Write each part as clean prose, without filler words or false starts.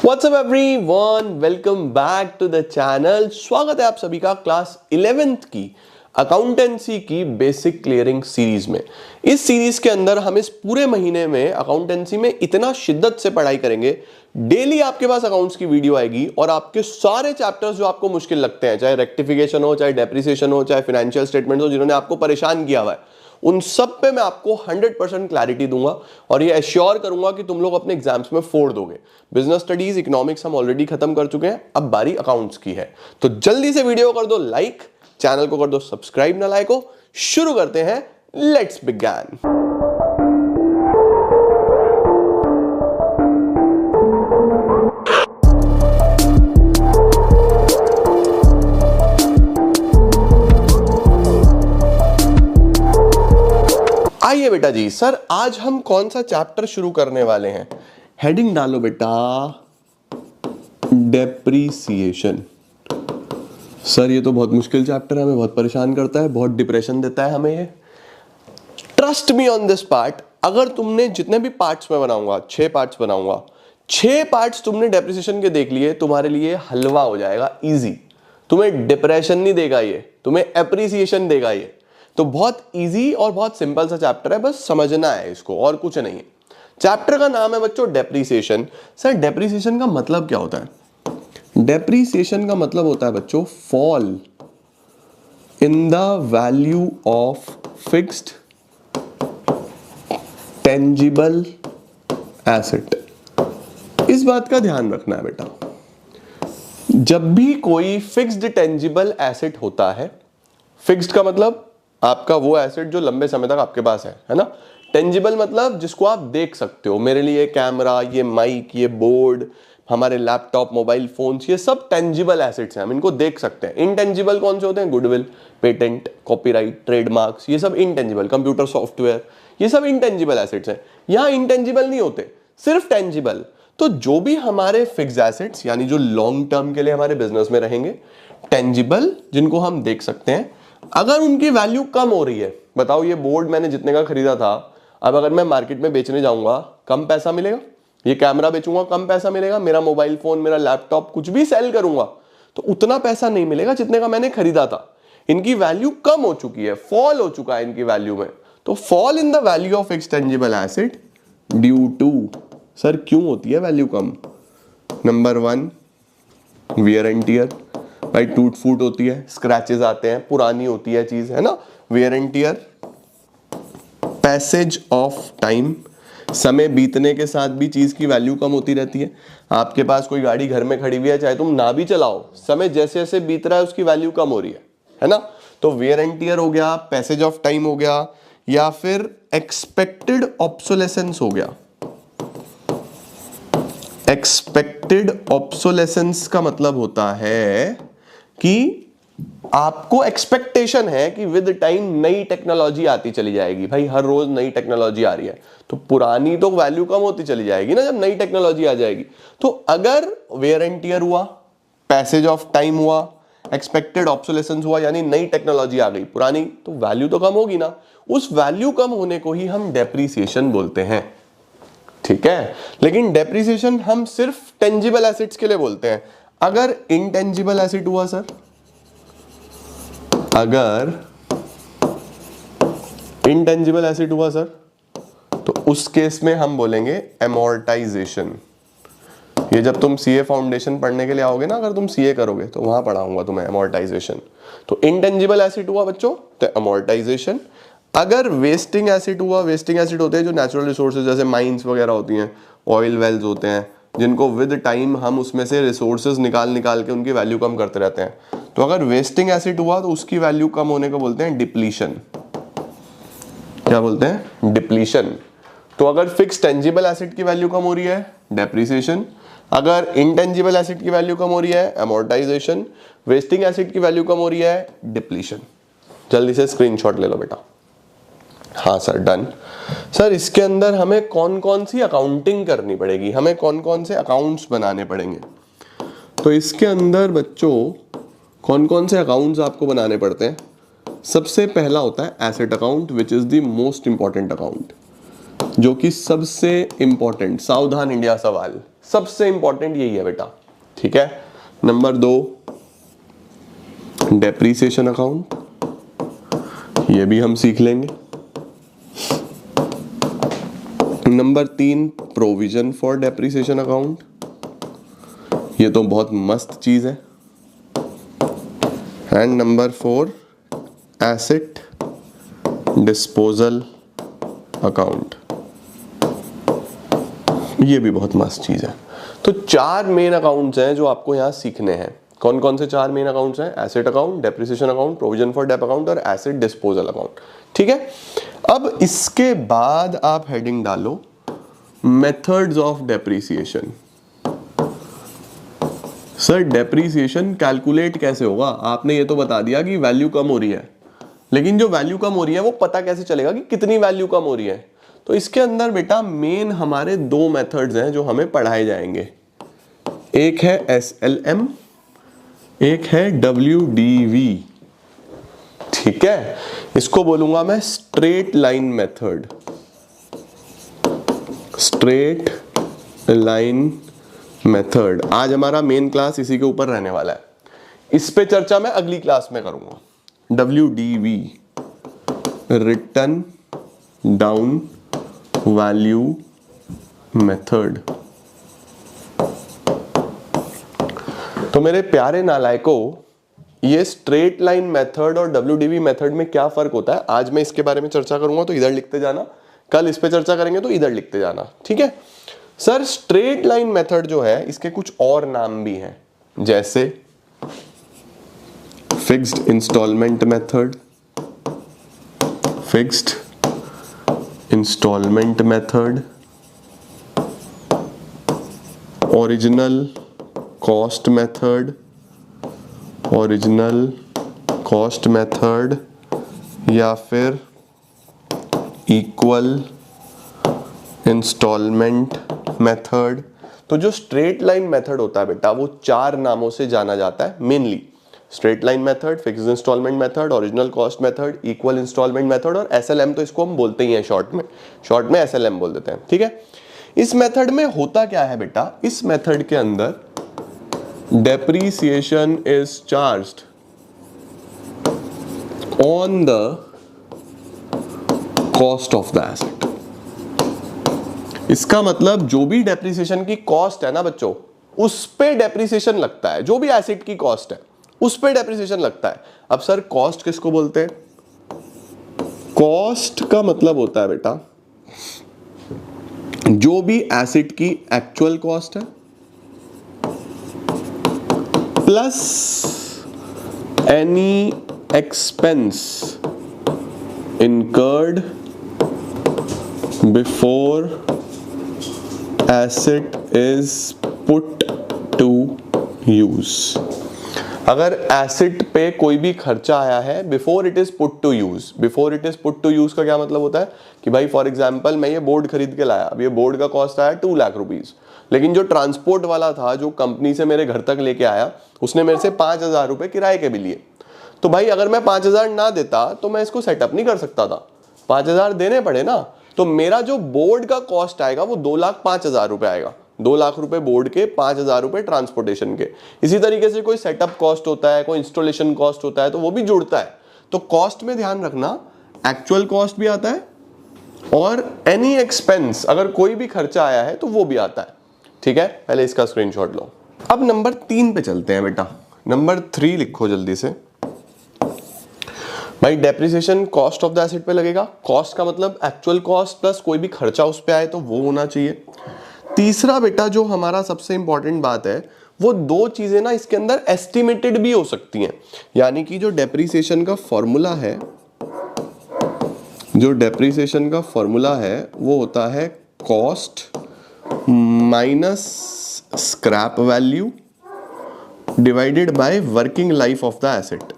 WhatsApp everyone, welcome back to the channel. स्वागत है आप सभी का क्लास 11th की अकाउंटेंसी की बेसिक क्लियरिंग सीरीज में। इस सीरीज के अंदर हम इस पूरे महीने में अकाउंटेंसी में इतना शिद्दत से पढ़ाई करेंगे, डेली आपके पास अकाउंट्स की वीडियो आएगी और आपके सारे चैप्टर्स जो आपको मुश्किल लगते हैं, चाहे रेक्टिफिकेशन हो, चाहे डेप्रिसिएशन हो, चाहे फाइनेंशियल स्टेटमेंट हो, जिन्होंने आपको परेशान किया हुआ है, उन सब पे मैं आपको 100% क्लैरिटी दूंगा और ये एश्योर करूंगा कि तुम लोग अपने एग्जाम्स में फोड़ दोगे। बिजनेस स्टडीज, इकोनॉमिक्स हम ऑलरेडी खत्म कर चुके हैं, अब बारी अकाउंट्स की है। तो जल्दी से वीडियो कर दो लाइक, चैनल को कर दो सब्सक्राइब ना लाइक हो। शुरू करते हैं, लेट्स बिगिन। आइए बेटा जी, सर आज हम कौन सा चैप्टर शुरू करने वाले हैं? हेडिंग डालो बेटा, डेप्रीसिएशन। सर ये तो बहुत मुश्किल चैप्टर है, हमें बहुत परेशान करता है, बहुत डिप्रेशन देता है हमें ये। Trust me on this part. अगर तुमने जितने भी पार्ट्स में बनाऊंगा, 6 पार्ट्स बनाऊंगा, 6 पार्ट्स तुमने डेप्रीसिएशन के देख लिए, तुम्हारे लिए हलवा हो जाएगा, इजी। तुम्हें डिप्रेशन नहीं देगा ये, तुम्हें एप्रिसिएशन देगा ये। तो बहुत इजी और बहुत सिंपल सा चैप्टर है, बस समझना है इसको और कुछ नहीं है। चैप्टर का नाम है बच्चों डेप्रीसिएशन। सर डेप्रीसिएशन का मतलब क्या होता है? डेप्रीसिएशन का मतलब होता है बच्चों fall in the value of fixed tangible asset. इस बात का ध्यान रखना है बेटा, जब भी कोई फिक्स्ड टेंजिबल एसेट होता है, फिक्स्ड का मतलब आपका वो एसेट जो लंबे समय तक आपके पास है ना। टेंजिबल मतलब जिसको आप देख सकते हो। मेरे लिए कैमरा, ये माइक, ये बोर्ड, हमारे लैपटॉप, मोबाइल फोन्स, ये सब टेंजिबल एसेट्स हैं, हम इनको देख सकते हैं। इनटेंजिबल कौन से होते हैं? गुडविल, पेटेंट, कॉपीराइट, ट्रेडमार्क्स, ये सब इनटेंजिबल। कंप्यूटर सॉफ्टवेयर, ये सब इनटेंजिबल एसेट्स हैं। यहाँ इनटेंजिबल नहीं होते, सिर्फ टेंजिबल। तो जो भी हमारे फिक्स एसेट्स यानी जो लॉन्ग टर्म के लिए हमारे बिजनेस में रहेंगे, टेंजिबल जिनको हम देख सकते हैं, अगर उनकी वैल्यू कम हो रही है, बताओ ये बोर्ड मैंने जितने का खरीदा था, अब अगर मैं मार्केट में बेचने जाऊंगा कम पैसा मिलेगा। ये कैमरा बेचूंगा कम पैसा मिलेगा। मेरा मोबाइल फोन, मेरा लैपटॉप, कुछ भी सेल करूंगा तो उतना पैसा नहीं मिलेगा जितने का मैंने खरीदा था। इनकी वैल्यू कम हो चुकी है, फॉल हो चुका है इनकी वैल्यू में। तो fall in the value of fixed tangible asset due to, sir क्यों होती है वैल्यू कम? Number 1 wear and tear. भाई टूट फूट होती है, स्क्रैचेस आते हैं, पुरानी होती है चीज, है ना। Wear and tier, passage of time, समय बीतने के साथ भी चीज की वैल्यू कम होती रहती है। आपके पास कोई गाड़ी घर में खड़ी हुई है, चाहे तुम ना भी चलाओ, समय जैसे जैसे बीत रहा है उसकी वैल्यू कम हो रही है ना। तो वियर एंड टियर हो गया, पैसेज ऑफ टाइम हो गया, या फिर एक्सपेक्टेड ऑब्सोलेसेंस हो गया। एक्सपेक्टेड ऑब्सोलेसेंस का मतलब होता है कि आपको एक्सपेक्टेशन है कि विद टाइम नई टेक्नोलॉजी आती चली जाएगी। भाई हर रोज नई टेक्नोलॉजी आ रही है, तो पुरानी तो वैल्यू कम होती चली जाएगी ना जब नई टेक्नोलॉजी आ जाएगी। तो अगर वेयर एंड टियर हुआ, पैसेज ऑफ टाइम हुआ, एक्सपेक्टेड ऑब्सोलेसेंस हुआ, यानी नई टेक्नोलॉजी आ गई, पुरानी, तो वैल्यू तो कम होगी ना। उस वैल्यू कम होने को ही हम डेप्रीसिएशन बोलते हैं, ठीक है। लेकिन डेप्रीसिएशन हम सिर्फ टेंजिबल एसेट्स के लिए बोलते हैं। अगर इनटेंजिबल एसेट हुआ सर, अगर इनटेंजिबल एसेट हुआ सर, तो उस केस में हम बोलेंगे एमोर्टाइजेशन। ये जब तुम सीए फाउंडेशन पढ़ने के लिए आओगे ना, अगर तुम सीए करोगे तो वहां पढ़ाऊंगा तुम्हें एमोर्टाइजेशन। तो इनटेंजिबल एसेट हुआ बच्चों तो एमोर्टाइजेशन। अगर वेस्टिंग एसेट हुआ, वेस्टिंग एसेट होते हैं जो नेचुरल रिसोर्सेज जैसे माइंस वगैरह होती हैं, ऑयल वेल्स होते हैं, जिनको विद टाइम हम उसमें से रिसोर्सेज निकाल निकाल के उनकी वैल्यू कम करते रहते हैं। तो अगर वेस्टिंग एसेट हुआ तो उसकी वैल्यू कम होने को बोलते हैं डिप्लीशन। क्या बोलते हैं? डिप्लीशन। तो अगर फिक्स टेंजिबल एसेट की वैल्यू कम हो रही है, डेप्रीसिएशन। अगर इनटेंजिबल एसेट की वैल्यू कम हो रही है, अमोर्टाइजेशन। वेस्टिंग एसेट की वैल्यू कम हो रही है, डिप्लीशन। जल्दी से स्क्रीनशॉट ले लो बेटा। हाँ सर, डन। सर इसके अंदर हमें कौन कौन सी अकाउंटिंग करनी पड़ेगी, हमें कौन कौन से अकाउंट्स बनाने पड़ेंगे? तो इसके अंदर बच्चों कौन कौन से अकाउंट्स आपको बनाने पड़ते हैं? सबसे पहला होता है asset account, which is the most important account, जो कि सबसे इंपॉर्टेंट, सावधान इंडिया सवाल, सबसे इंपॉर्टेंट यही है बेटा, ठीक है। नंबर 2 डेप्रीसिएशन अकाउंट, ये भी हम सीख लेंगे। Number 3 provision for depreciation account, ये तो बहुत मस्त चीज है। And number 4 asset disposal account, ये भी बहुत मस्त चीज है। तो 4 मेन अकाउंट्स हैं जो आपको यहां सीखने हैं। कौन कौन से 4 मेन अकाउंट्स हैं? Asset account, depreciation account, provision for dep account और एसेट डिस्पोजल अकाउंट, ठीक है। अब इसके बाद आप हेडिंग डालो methods of depreciation. Sir depreciation calculate कैसे होगा? आपने ये तो बता दिया कि वैल्यू कम हो रही है, लेकिन जो वैल्यू कम हो रही है वो पता कैसे चलेगा कि कितनी वैल्यू कम हो रही है? तो इसके अंदर बेटा मेन हमारे 2 मेथड्स हैं जो हमें पढ़ाए जाएंगे। एक है SLM, एक है WDV, ठीक है। इसको बोलूंगा मैं straight line method, straight line method. आज हमारा मेन क्लास इसी के ऊपर रहने वाला है। इस पे चर्चा मैं अगली क्लास में करूंगा। WDV written down value method. तो मेरे प्यारे नालायकों, ये स्ट्रेट लाइन मेथड और WDV मेथड में क्या फर्क होता है आज मैं इसके बारे में चर्चा करूंगा, तो इधर लिखते जाना। कल इस पे चर्चा करेंगे तो इधर लिखते जाना, ठीक है। सर स्ट्रेट लाइन मेथड जो है इसके कुछ और नाम भी हैं, जैसे fixed instalment method, fixed instalment method, original cost method, original cost method, या फिर इक्वल इंस्टॉलमेंट मेथड। तो जो स्ट्रेट लाइन मेथड होता है बेटा वो 4 नामों से जाना जाता है mainly. Straight line method, fixed instalment method, original cost method, equal instalment method और SLM, तो इसको हम बोलते ही हैं शॉर्ट में SLM बोल देते हैं, ठीक है। इस मेथड में होता क्या है बेटा, इस मेथड के अंदर depreciation is charged on the cost of the asset। इसका मतलब जो भी डेप्रिसिएशन की कॉस्ट है ना बच्चों, उस पे डेप्रिसिएशन लगता है। जो भी एसेट की कॉस्ट है उस पे डेप्रिसिएशन लगता है। अब सर कॉस्ट किसको बोलते हैं? कॉस्ट का मतलब होता है बेटा जो भी एसेट की एक्चुअल कॉस्ट है plus any expense incurred before asset is put to use. अगर एसेट पे कोई भी खर्चा आया है before it is put to use, before it is put to use का क्या मतलब होता है कि भाई फॉर एग्जांपल मैं ये बोर्ड खरीद के लाया, अब ये बोर्ड का कॉस्ट आया 2 लाख रुपीज, लेकिन जो ट्रांसपोर्ट वाला था जो कंपनी से मेरे घर तक लेके आया उसने मेरे से 5,000 रुपए किराए के भी लिए। तो भाई अगर मैं 5,000 ना देता तो मैं इसको सेटअप नहीं कर सकता था, 5,000 देने पड़े ना। तो मेरा जो बोर्ड का कॉस्ट आएगा वो 2,05,000 रुपए आएगा। 2 लाख रुपए बोर्ड के, 5,000 रुपए ट्रांसपोर्टेशन के। इसी तरीके से कोई सेटअप कॉस्ट होता है, कोई इंस्टॉलेशन कॉस्ट होता है, तो वो भी जुड़ता है। तो कॉस्ट में ध्यान रखना एक्चुअल कॉस्ट भी आता है और एनी एक्सपेंस, अगर कोई भी खर्चा आया है तो वो भी आता है, ठीक है। पहले इसका स्क्रीनशॉट लो। अब नंबर 3 पे चलते हैं बेटा। नंबर 3 लिखो जल्दी से भाई। Depreciation cost of the asset पे लगेगा। कॉस्ट का मतलब एक्चुअल कॉस्ट प्लस कोई भी खर्चा उस पे आए तो वो होना चाहिए। तीसरा बेटा जो हमारा सबसे इंपॉर्टेंट बात है, वो 2 चीजें ना इसके अंदर एस्टिमेटेड भी हो सकती हैं। यानी कि जो डेप्रिसिएशन का फॉर्मूला है, जो डेप्रिसिएशन का फॉर्मूला है वो होता है cost minus scrap value divided by working life of the asset,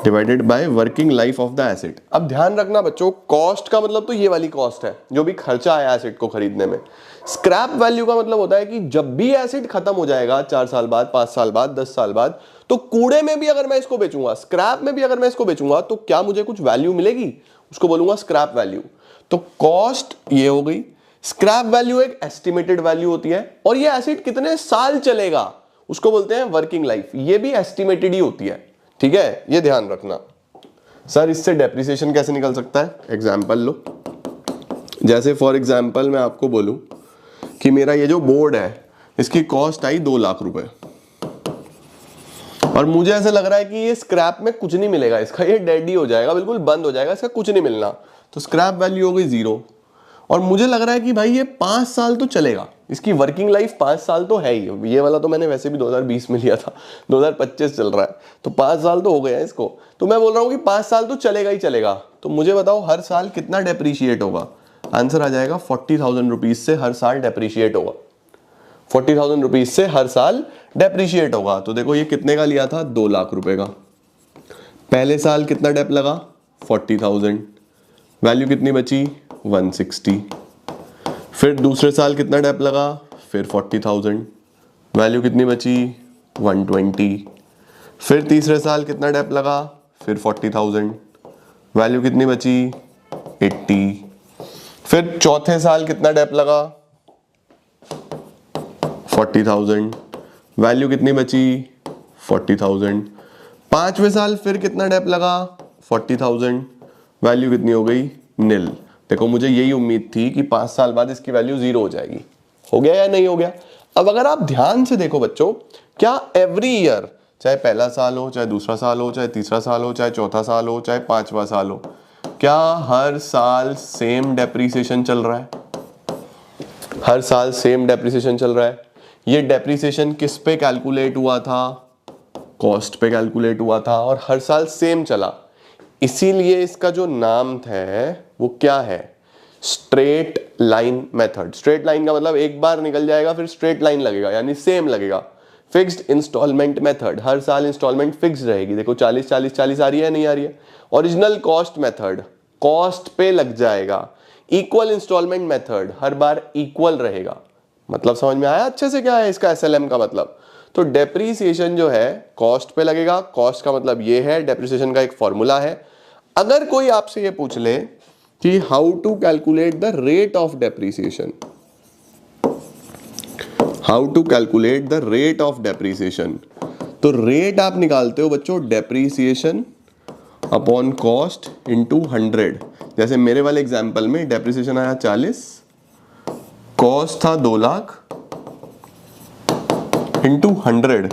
divided by working life of the asset. अब ध्यान रखना बच्चों, कॉस्ट का मतलब तो ये वाली कॉस्ट है जो भी खर्चा आया एसेट को खरीदने में। स्क्रैप वैल्यू का मतलब होता है कि जब भी एसेट खत्म हो जाएगा 4 साल बाद, 5 साल बाद, 10 साल बाद, तो कूड़े में भी अगर मैं इसको बेचूंगा, स्क्रैप में भी अगर मैं इसको बेचूंगा तो क्या मुझे कुछ वैल्यू मिलेगी, उसको बोलूंगा स्क्रैप वैल्यू। तो कॉस्ट ये हो गई, स्क्रैप वैल्यू एक एस्टिमेटेड वैल्यू होती है, और ये एसिड कितने साल चलेगा उसको बोलते हैं वर्किंग लाइफ, ये भी एस्टिमेटेड ही होती है। ठीक है, ये ध्यान रखना। सर इससे डेप्रिसिएशन कैसे निकल सकता है? एग्जाम्पल लो, जैसे फॉर एग्जाम्पल मैं आपको बोलूं कि मेरा ये जो बोर्ड है इसकी कॉस्ट आई 2 लाख रुपए, और मुझे ऐसा लग रहा है कि ये स्क्रैप में कुछ नहीं मिलेगा इसका, ये डेड ही हो जाएगा, बिल्कुल बंद हो जाएगा, इसका कुछ नहीं मिलना, तो स्क्रैप वैल्यू हो गई 0। और मुझे लग रहा है कि भाई ये 5 साल तो चलेगा, इसकी वर्किंग लाइफ 5 साल तो है ही, ये वाला तो मैंने वैसे भी 2020 में लिया था, 2025 चल रहा है, तो 5 साल तो हो गए हैं इसको, तो मैं बोल रहा हूँ कि 5 साल तो चलेगा ही चलेगा। तो मुझे बताओ हर साल कितना डेप्रीशिएट होगा? आंसर आ जाएगा 40,000 रुपीज से हर साल डेप्रीशिएट होगा, 40,000 रुपीज से हर साल डेप्रीशिएट होगा। तो देखो ये कितने का लिया था? 2 लाख रुपए का। पहले साल कितना डेप लगा? 40,000, वैल्यू कितनी बची? 160। फिर दूसरे साल कितना डेप लगा? फिर 40,000, वैल्यू कितनी बची? 120। फिर तीसरे साल कितना डेप लगा? फिर 40,000, वैल्यू कितनी बची? 80। फिर चौथे साल कितना डेप लगा? 40,000, वैल्यू कितनी बची? 40,000। पांचवें साल फिर कितना डेप लगा? 40,000, वैल्यू कितनी हो गई? निल। देखो मुझे यही उम्मीद थी कि 5 साल बाद इसकी वैल्यू 0 हो जाएगी, हो गया या नहीं हो गया? अब अगर आप ध्यान से देखो बच्चों, क्या एवरी ईयर, चाहे पहला साल हो, चाहे दूसरा साल हो, चाहे तीसरा साल हो, चाहे चौथा साल हो, चाहे 5वां साल हो, क्या हर साल सेम डेप्रीसिएशन चल रहा है? हर साल सेम डेप्रीसिएशन चल रहा है। ये डेप्रीसिएशन किस पे कैलकुलेट हुआ था? कॉस्ट पे कैलकुलेट हुआ था, और हर साल सेम चला, इसीलिए इसका जो नाम है वो क्या है? Straight line method. Straight line का मतलब एक बार निकल जाएगा फिर स्ट्रेट लाइन लगेगा, यानी सेम लगेगा। फिक्स्ड इंस्टॉलमेंट मेथड, हर साल इंस्टॉलमेंट फिक्स रहेगी। देखो 40 40 40 आ रही है, नहीं आ रही है? ओरिजिनल कॉस्ट मेथड, कॉस्ट पे लग जाएगा। इक्वल इंस्टॉलमेंट मेथड, हर बार इक्वल रहेगा। मतलब समझ में आया अच्छे से क्या है इसका एसएलएम का मतलब? तो डेप्रीसिएशन जो है कॉस्ट पे लगेगा, कॉस्ट का मतलब ये है, डेप्रीसिएशन का एक फॉर्मूला है। अगर कोई आपसे ये पूछ ले कि how to calculate the rate of depreciation, how to calculate the rate of depreciation, तो रेट आप निकालते हो बच्चों डेप्रीसिएशन अपॉन कॉस्ट इंटू 100। जैसे मेरे वाले एग्जाम्पल में डेप्रीसिएशन आया 40, कॉस्ट था 2 लाख, इंटू 100,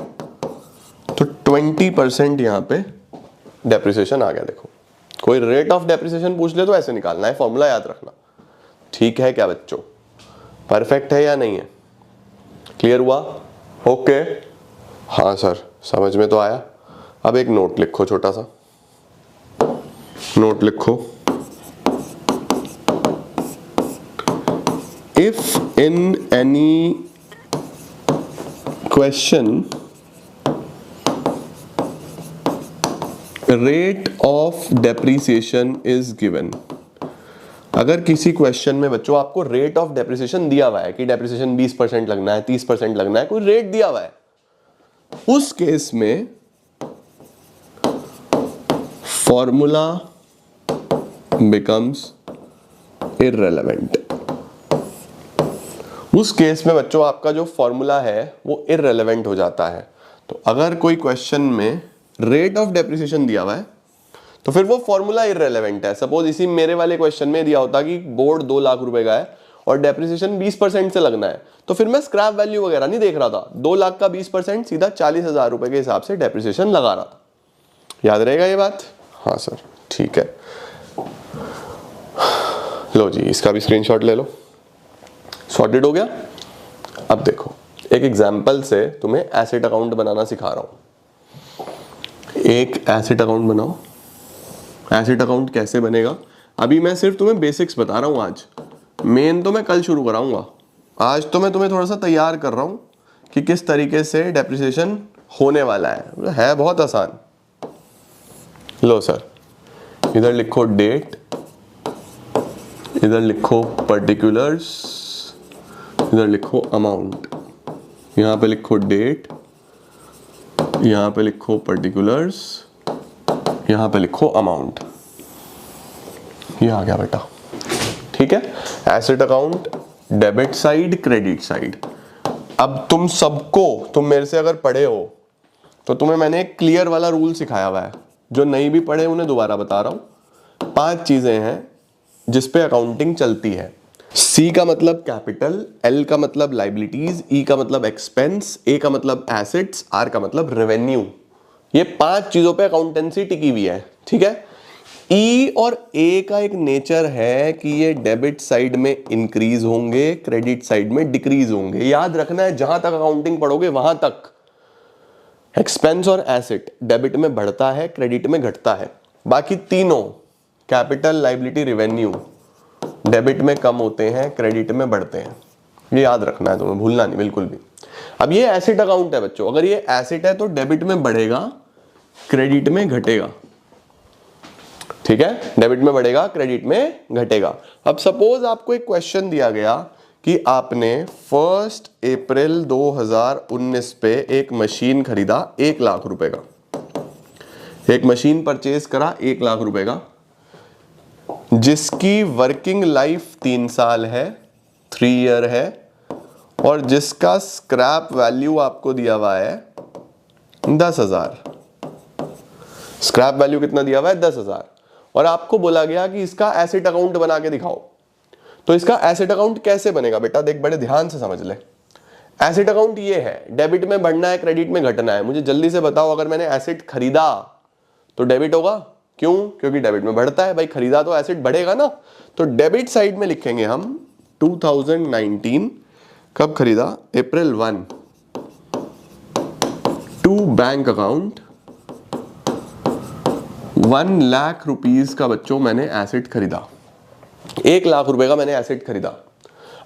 तो 20% यहां पे डेप्रीसिएशन आ गया। देखो कोई रेट ऑफ डेप्रीसिएशन पूछ ले तो ऐसे निकालना है, फॉर्मूला याद रखना। ठीक है क्या बच्चों? परफेक्ट है या नहीं है? क्लियर हुआ? ओके। हाँ सर समझ में तो आया। अब एक नोट लिखो, छोटा सा नोट लिखो। If in any question rate of depreciation is given, अगर किसी क्वेश्चन में बच्चों आपको रेट ऑफ डेप्रीसिएशन दिया हुआ है कि डेप्रीसिएशन 20% लगना है, 30% लगना है, कोई रेट दिया हुआ है, उस केस में फॉर्मूला बिकम्स इररेलेवेंट। उस केस में बच्चों आपका जो फॉर्मूला है वो इररेलेवेंट हो जाता है। तो अगर कोई क्वेश्चन में रेट ऑफ डेप्रीसिएशन दिया हुआ है तो फिर वो फॉर्मूला इररेलेवेंट है। सपोज इसी मेरे वाले क्वेश्चन में दिया होता कि बोर्ड 2 लाख रुपए का है और डेप्रीसिएशन 20% से लगना है, तो फिर मैं स्क्रैप वैल्यू वगैरह नहीं देख रहा था, 2 लाख का 20% सीधा 40,000 रुपए के हिसाब से डेप्रीसिएशन लगा रहा था। याद रहेगा ये बात? हाँ सर ठीक है। लो जी इसका भी स्क्रीनशॉट ले लो। सॉर्टेड हो गया। अब देखो एक एग्जाम्पल से तुम्हें एसेट अकाउंट बनाना सिखा रहा हूं। एक एसेट अकाउंट बनाओ। एसेट अकाउंट कैसे बनेगा अभी मैं सिर्फ तुम्हें बेसिक्स बता रहा हूं, आज मेन तो मैं कल शुरू कराऊंगा। आज तो मैं तुम्हें थोड़ा सा तैयार कर रहा हूं कि किस तरीके से डेप्रिसिएशन होने वाला है बहुत आसान। लो सर इधर लिखो डेट, इधर लिखो पर्टिकुलर्स, इधर लिखो अमाउंट। यहां पे लिखो डेट, यहां पे लिखो पर्टिकुलर्स, यहां पे लिखो अमाउंट। ये आ गया बेटा। ठीक है, asset account, debit side, credit side. अब तुम मेरे से अगर पढ़े हो तो तुम्हें मैंने एक क्लियर वाला रूल सिखाया हुआ है, जो नहीं भी पढ़े उन्हें दोबारा बता रहा हूं। 5 चीजें हैं जिस पे अकाउंटिंग चलती है। C का मतलब कैपिटल, L का मतलब लाइबिलिटीज, E का मतलब एक्सपेंस, A का मतलब एसेट्स, R का मतलब रेवेन्यू। ये 5 चीजों पे अकाउंटेंसी टिकी हुई है, ठीक है। E और A का एक नेचर है कि ये डेबिट साइड में इंक्रीज होंगे, क्रेडिट साइड में डिक्रीज होंगे। याद रखना है, जहां तक अकाउंटिंग पढ़ोगे वहां तक एक्सपेंस और एसेट डेबिट में बढ़ता है, क्रेडिट में घटता है। बाकी तीनों कैपिटल, लाइबिलिटी, रेवेन्यू डेबिट में कम होते हैं, क्रेडिट में बढ़ते हैं। ये याद रखना है तुम्हें, भूलना नहीं बिल्कुल भी। अब ये एसेट अकाउंट है बच्चों, अगर ये एसेट है तो डेबिट में बढ़ेगा, क्रेडिट में घटेगा, ठीक है। डेबिट में बढ़ेगा, क्रेडिट में घटेगा। अब सपोज आपको एक क्वेश्चन दिया गया कि आपने 1 अप्रैल 2019 पे एक मशीन खरीदा 1 लाख रुपए का, एक मशीन परचेज करा 1 लाख रुपए का, जिसकी वर्किंग लाइफ 3 साल है, 3 ईयर है, और जिसका स्क्रैप वैल्यू आपको दिया हुआ है 10,000। स्क्रैप वैल्यू कितना दिया हुआ है? 10,000। और आपको बोला गया कि इसका एसेट अकाउंट बना के दिखाओ। तो इसका एसेट अकाउंट कैसे बनेगा बेटा? देख, बड़े ध्यान से समझ ले। एसेट अकाउंट ये है, डेबिट में बढ़ना है, क्रेडिट में घटना है। मुझे जल्दी से बताओ, अगर मैंने एसेट खरीदा तो डेबिट होगा, क्यों? क्योंकि डेबिट में बढ़ता है भाई, खरीदा तो एसेट बढ़ेगा ना। तो डेबिट साइड में लिखेंगे हम 2019, कब खरीदा? April 1, to bank account 1 lakh rupees का बच्चों मैंने एसेट खरीदा, 1 लाख रुपए का मैंने एसेट खरीदा।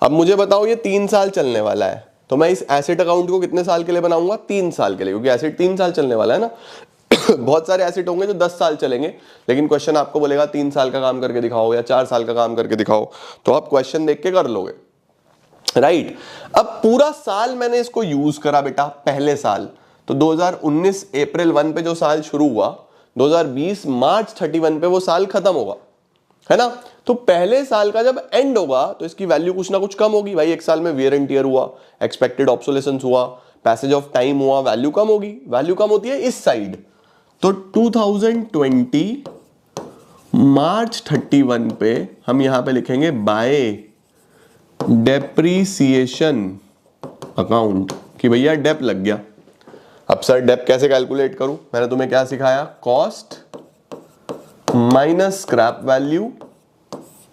अब मुझे बताओ, ये 3 साल चलने वाला है, तो मैं इस एसेट अकाउंट को कितने साल के लिए बनाऊंगा? 3 साल के लिए, क्योंकि एसेट 3 साल चलने वाला है ना। बहुत सारे एसेट होंगे जो 10 साल चलेंगे, लेकिन क्वेश्चन आपको बोलेगा 3 साल का काम करके दिखाओ या 4 साल का काम करके दिखाओ, तो आप क्वेश्चन देख के कर लोगे, राइट। अब पूरा साल मैंने इसको यूज करा बेटा, पहले साल तो 2019 अप्रैल 1 पे जो साल शुरू हुआ, 2020 मार्च 31 पे वो साल खत्म होगा, है ना। तो पहले साल का जब एंड होगा तो इसकी वैल्यू कुछ ना कुछ कम होगी भाई। एक साल में वियर एंड टियर हुआ, एक्सपेक्टेड ऑब्सोलेसेंस हुआ, पैसेज ऑफ टाइम हुआ, वैल्यू कम होगी। वैल्यू कम होती है इस साइड। तो 2020 मार्च 31 पे हम यहां पे लिखेंगे बाय डेप्रीसिएशन अकाउंट, कि भैया डेप लग गया। अब सर डेप कैसे कैलकुलेट करूं? मैंने तुम्हें क्या सिखाया? Cost minus scrap value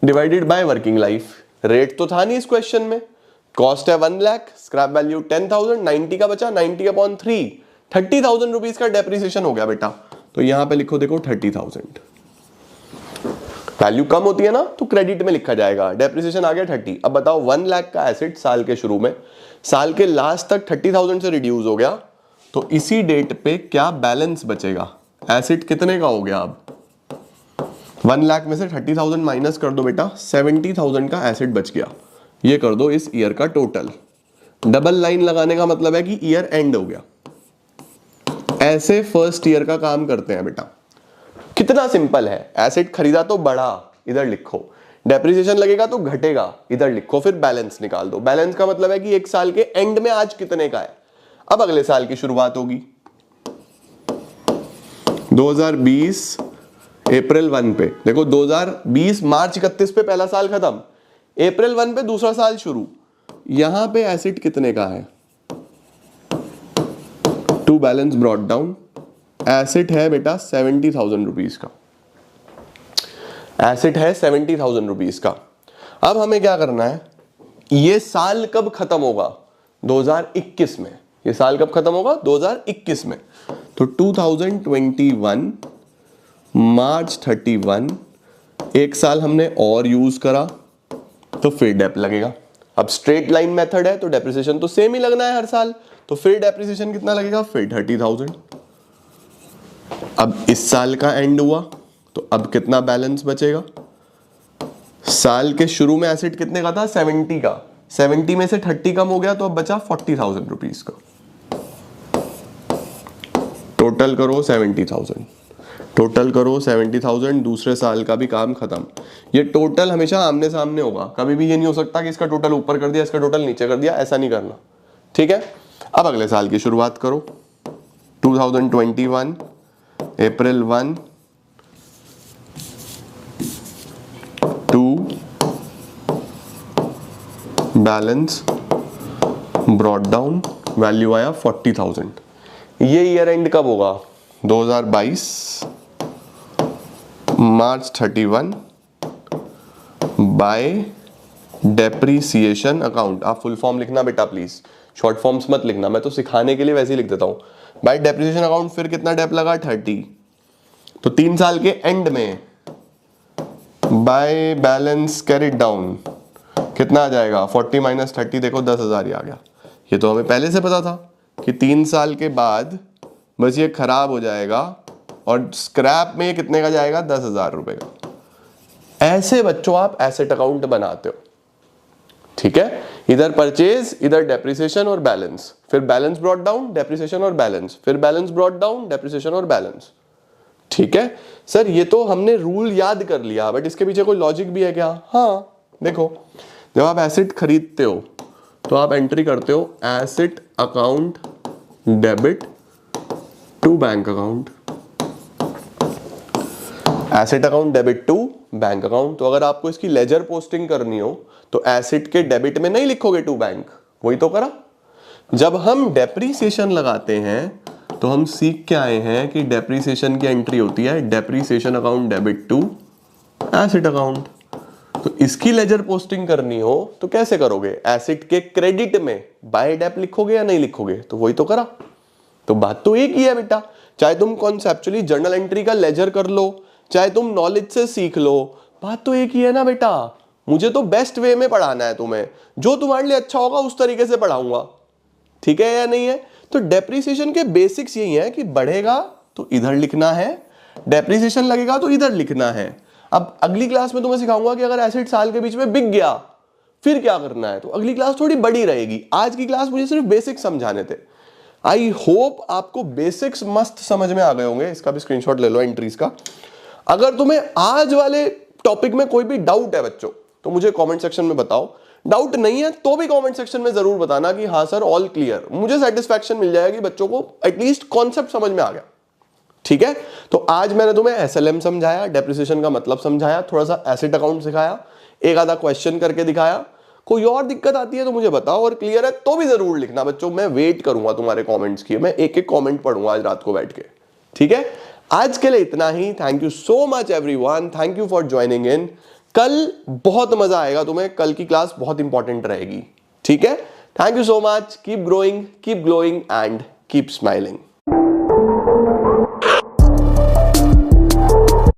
divided by working life. Rate तो था नहीं इस क्वेश्चन में, कॉस्ट है 1 लाख, स्क्रैप वैल्यू 10,000, 90 का बचा, 90 अपॉन 3, 30,000 रुपीज का डेप्रिसिएशन हो गया बेटा। तो यहां पे लिखो, देखो 30,000। वैल्यू कम होती है ना तो क्रेडिट में लिखा जाएगा, डेप्रिसिएशन आ गया 30। अब बताओ 1 लाख का एसेट साल के शुरू में, साल के लास्ट तक 30,000 से रिड्यूस हो गया, तो इसी डेट पे क्या बैलेंस बचेगा? एसेट कितने का हो गया? अब 1 लाख में से 30,000 माइनस कर दो बेटा, 70,000 का एसेट बच गया। ये कर दो इस ईयर का टोटल। डबल लाइन लगाने का मतलब है कि ईयर एंड हो गया। ऐसे फर्स्ट ईयर का काम करते हैं बेटा। कितना सिंपल है, एसेट खरीदा तो बढ़ा, इधर लिखो, डेप्रिसिएशन लगेगा तो घटेगा, इधर लिखो, फिर बैलेंस निकाल दो। बैलेंस का मतलब है कि एक साल के एंड में आज कितने का है। अब अगले साल की शुरुआत होगी 2020 अप्रैल 1 पे। देखो 2020 मार्च 31 पे पहला साल खत्म, अप्रैल 1 पे दूसरा साल शुरू। यहां पे एसेट कितने का है? To balance brought down, asset है बेटा 70,000 रुपीज का। एसेट है 70,000 रुपीज का। अब हमें क्या करना है, ये साल कब खत्म होगा? 2021 में। ये साल कब खत्म होगा? 2021 में। तो 2021 मार्च 31, एक साल हमने और यूज करा तो फिर डेप लगेगा। अब स्ट्रेट लाइन मेथड है तो डेप्रिसिएशन तो सेम ही लगना है हर साल, तो फिर डेप्रिसिएशन कितना लगेगा? फिर 30,000। अब इस साल का एंड हुआ तो अब कितना बैलेंस बचेगा? साल के शुरू में एसेट कितने का था? 70 का, 70 में से 30 कम हो गया तो अब बचा 40,000 रुपीज का। टोटल करो 70,000, टोटल करो 70,000, दूसरे साल का भी काम खत्म। ये टोटल हमेशा आमने सामने होगा, कभी भी ये नहीं हो सकता कि इसका टोटल ऊपर कर दिया इसका टोटल नीचे कर दिया, ऐसा नहीं करना, ठीक है। अब अगले साल की शुरुआत करो। 2021 अप्रैल 1 2 बैलेंस ब्रॉट डाउन, वैल्यू आया 40,000। ये ईयर एंड कब होगा? 2022 मार्च 31 बाय डेप्रीसिएशन अकाउंट। आप फुल फॉर्म लिखना बेटा प्लीज, शॉर्ट फॉर्म्स मत लिखना, मैं तो सिखाने के लिए वैसे ही लिख देता हूं। बाय डेप्रीसिएशन अकाउंट, फिर कितना डेप लगा? 30। तो 3 साल के एंड में बाय बैलेंस कैरिड डाउन कितना आ जाएगा? 40 माइनस 30, देखो 10,000 ही आ गया। ये तो हमें पहले से पता था कि 3 साल के बाद बस ये खराब हो जाएगा और स्क्रैप में ये कितने का जाएगा? 10,000 रुपए का। ऐसे बच्चों आप एसेट अकाउंट बनाते हो, ठीक है। इधर परचेज, इधर डेप्रिसिएशन और बैलेंस, फिर बैलेंस ब्रॉट डाउन, डेप्रिसिएशन और बैलेंस, फिर बैलेंस ब्रॉट डाउन, डेप्रिसिएशन और बैलेंस, ठीक है। सर ये तो हमने रूल याद कर लिया, बट इसके पीछे कोई लॉजिक भी है क्या? हाँ देखो, जब आप एसेट खरीदते हो तो आप एंट्री करते हो asset account debit to bank account, asset account debit to bank account. तो अगर आपको इसकी लेजर पोस्टिंग करनी हो तो एसेट के डेबिट में नहीं लिखोगे टू बैंक, वही तो करा। जब हम डेप्रीसिएशन लगाते हैं तो हम सीख के आए हैं कि डेप्रीसिएशन की एंट्री होती है depreciation account debit to asset account. तो इसकी लेजर पोस्टिंग करनी हो तो कैसे करोगे? एसेट के क्रेडिट में बाय डेप लिखोगे या नहीं लिखोगे? तो वही तो करा। तो बात तो एक ही है बेटा, चाहे तुम कॉन्सेप्चुअली जर्नल एंट्री का लेजर कर लो, चाहे तुम नॉलेज से सीख लो, बात तो एक ही है ना बेटा। मुझे तो बेस्ट वे में पढ़ाना है तुम्हें, जो तुम्हारे लिए अच्छा होगा उस तरीके से पढ़ाऊंगा, ठीक है या नहीं है। तो डेप्रीसिएशन के बेसिक्स यही है कि बढ़ेगा तो इधर लिखना है, डेप्रीसिएशन लगेगा तो इधर लिखना है। अब अगली क्लास में तुम्हें सिखाऊंगा कि अगर एसेट साल के बीच में बिक गया फिर क्या करना है, तो अगली क्लास थोड़ी बड़ी रहेगी। आज की क्लास मुझे सिर्फ बेसिक्स समझाने थे। आई होप आपको बेसिक्स मस्त समझ में आ गए होंगे। इसका भी स्क्रीनशॉट ले लो एंट्रीज का। अगर तुम्हें आज वाले टॉपिक में कोई भी डाउट है बच्चों तो मुझे कमेंट सेक्शन में बताओ, डाउट नहीं है तो भी कमेंट सेक्शन में जरूर बताना कि हाँ सर ऑल क्लियर। मुझे सेटिस्फैक्शन मिल जाएगी, बच्चों को एटलीस्ट कॉन्सेप्ट समझ में आ गया, ठीक है। तो आज मैंने तुम्हें एसएलएम समझाया, डेप्रिसिएशन का मतलब समझाया, थोड़ा सा एसेट अकाउंट सिखाया, एक आधा क्वेश्चन करके दिखाया। कोई और दिक्कत आती है तो मुझे बताओ, और क्लियर है तो भी जरूर लिखना बच्चों। मैं वेट करूंगा तुम्हारे कमेंट्स की, मैं एक एक कमेंट पढ़ूंगा आज रात को बैठ के, ठीक है। आज के लिए इतना ही। Thank you so much everyone, thank you for joining in. कल बहुत मजा आएगा तुम्हें, कल की क्लास बहुत इंपॉर्टेंट रहेगी, ठीक है। Thank you so much, keep growing, keep glowing and keep smiling.